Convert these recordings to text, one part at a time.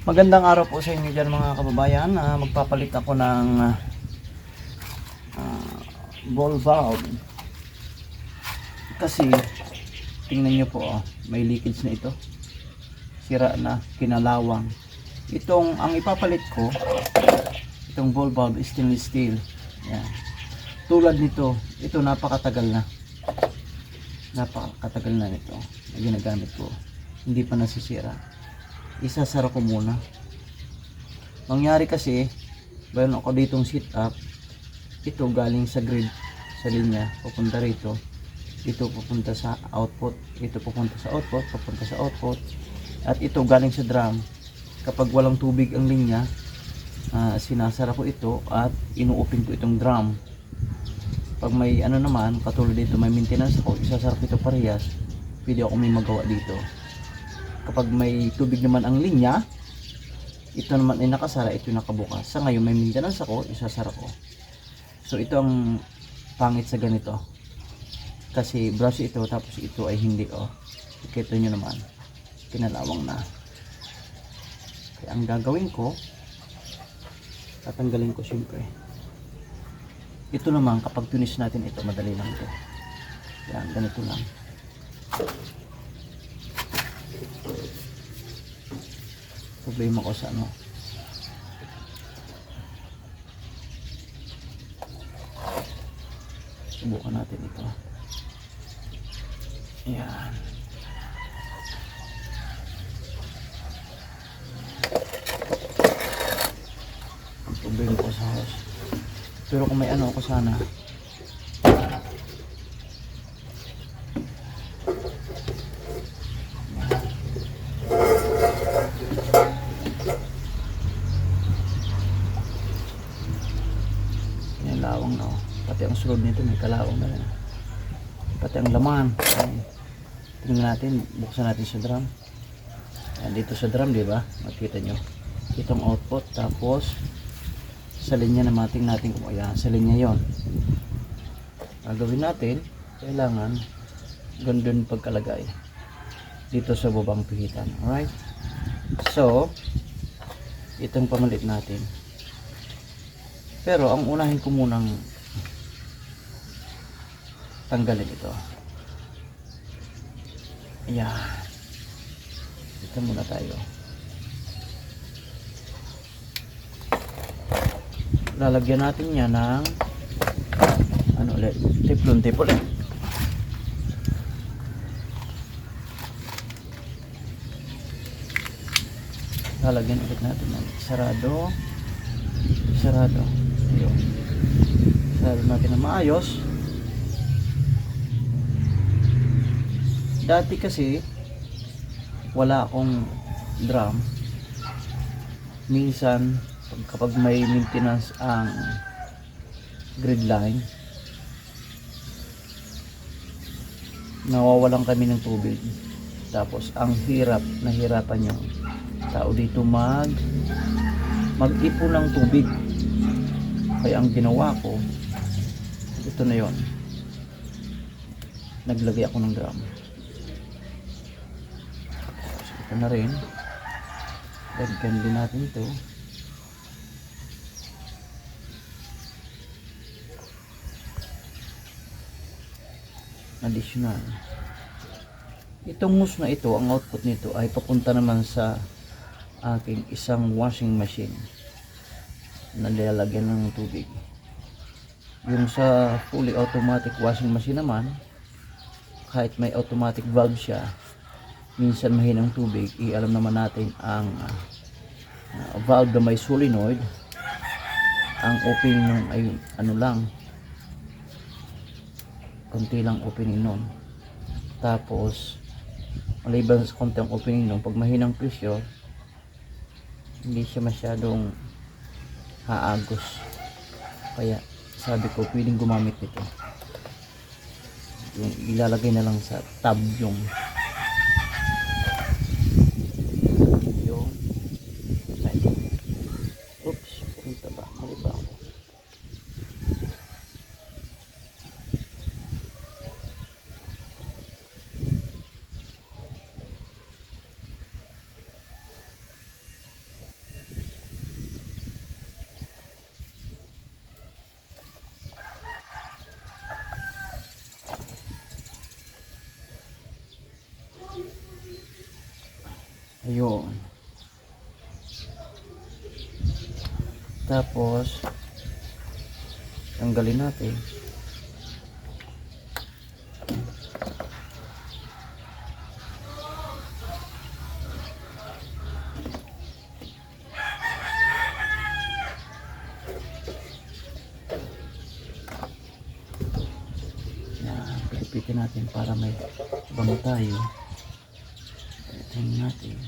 Magandang araw po sa inyo dyan mga kababayan. Magpapalit ako ng ball valve. Kasi tingnan nyo po, may leakage na ito. Sira na, kinalawang. Ang ipapalit ko, itong ball valve is stainless steel. Yan. Tulad nito, ito napakatagal na. Napakatagal na nito na ginagamit ko. Hindi pa nasisira. Isasara ko muna. Mangyari kasi, mayroon ako ditong sit up. Ito galing sa grid, sa linya, pupunta rito. Ito pupunta sa output. Ito pupunta sa output, pupunta sa output. At ito galing sa drum. Kapag walang tubig ang linya, sinasara ko ito at inuupin ko itong drum. Pag may ano naman, katulad dito may maintenance ako, isasara ko ito parehas. Pwede ako may magawa dito. Kapag may tubig naman ang linya, ito naman ay nakasara, ito nakabukas. Sa ngayon may maintenance ako, isasara ko. So ito ang pangit sa ganito. Kasi brush ito, tapos ito ay hindi. Kita nyo naman, kinalawang na. Kaya ang gagawin ko, tatanggalin ko siyempre. Ito naman, kapag tunis natin ito, madali lang ito. Yan, ganito lang. Problema ko sa ano, subukan natin ito. Ayan. Ang problema ko sa house, pero kung may ano ako sana, lawang na, pati ang sulod nito may kalawang na rin, pati ang laman. Tingnan natin, buksan natin sa drum. Ayan, dito sa drum, di ba? Makita nyo itong output, tapos sa linya naman tingnan natin kung ayan, sa linya yon. Gagawin natin, kailangan gandun pagkalagay dito sa babang pihitan. Alright, so itong pamalit natin. Pero ang unahin ko munang tanggalin ito. Ayan. Ito muna tayo. Lalagyan natin yan ng ano ulit? Teflon tape ulit. Lalagyan ulit natin ng sarado. Sarado. Ayun. Sarado natin na maayos. Dati kasi wala akong drum. Minsan kapag may maintenance ang grid line, nawawalan kami ng tubig. Tapos ang nahirapan yung tao dito mag-ipon ng tubig. Kaya ang ginawa ko, ito na yon, naglagay ako ng drum. So, ito na rin, dagdagan din natin ito. Additional. Itong hose na ito, ang output nito ay papunta naman sa aking isang washing machine na nilalagyan ng tubig. Yung sa fully automatic washing machine naman, kahit may automatic valve siya, minsan mahinang tubig. Alam naman natin ang valve na may solenoid, ang opening nun ay ano lang, konti lang opening nun. Tapos maliban sa konti ang opening nun, pag mahinang pressure, hindi siya masyadong haagos. Kaya sabi ko pwedeng gumamit nito. Yung ilalagay na lang sa tab yung ay, oops, punta ba? Mali ba ako? Ayun. Tapos tanggalin natin. Yan, pilipitin natin para may bango tayo. Tingnan natin.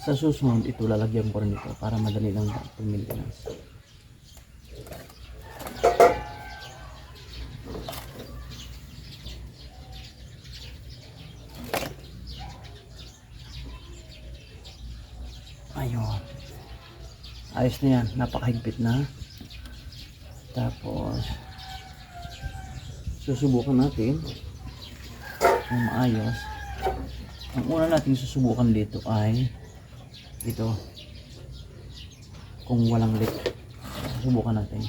Sa susunod, ito lalagyan ko rin ito para madali lang pag-maintenance. Ayun. Ayos na yan. Napakahigpit na. Tapos, susubukan natin kung maayos. Ang una natin susubukan dito ay ito, kung walang leak. Subukan natin.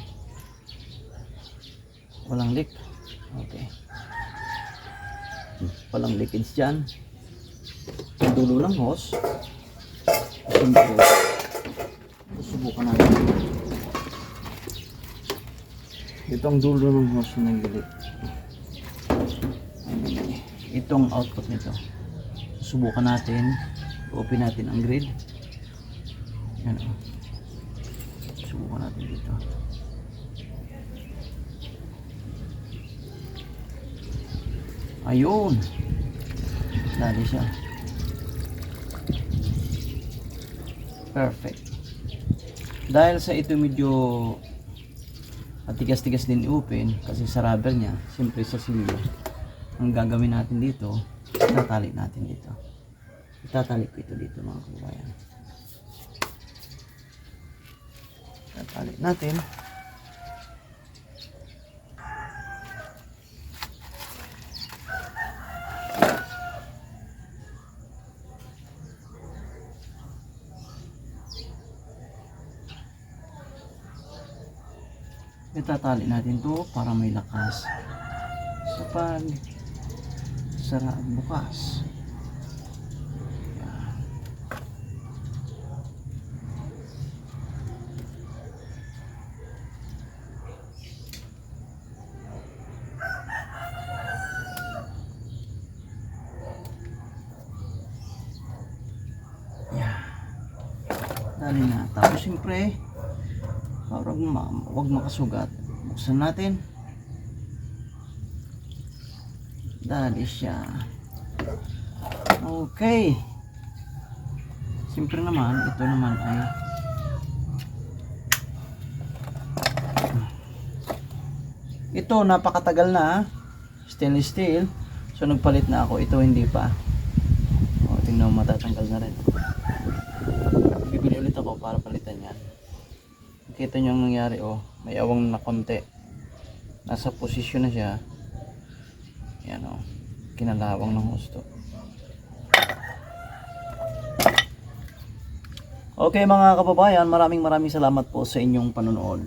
Walang leak. Okay. Walang leakage dyan. Ang dulo ng hose. Subukan natin. Ito ang dulo ng hose na nag-leak. Itong output nito. Subukan natin. Open natin ang grid. Yan o. Subukan natin dito. Ayun. Dali siya. Perfect. Dahil sa ito medyo tigas-tigas din i-open kasi sa rubber niya, siyempre sa silyo. Ang gagawin natin dito, itatali natin dito. Itatali ko ito dito mga kababayan. Itatali natin. Itatali natin to para may lakas sa pag sara at bukas. Dali na. Tapos siyempre, huwag makasugat. Buksan natin. Dali siya. Okay. Siyempre naman, ito naman ay ito, napakatagal na. Stainless steel. So nagpalit na ako. Ito hindi pa. O, tingnan mo, matatanggal na rin. Bibili ulit ako para palitan yan. Kita nyo ang nangyari, oh, may awang na konti. Nasa posisyon na siya. Yan, oh, kinalawang ng husto. Okay mga kababayan, maraming salamat po sa inyong panonood.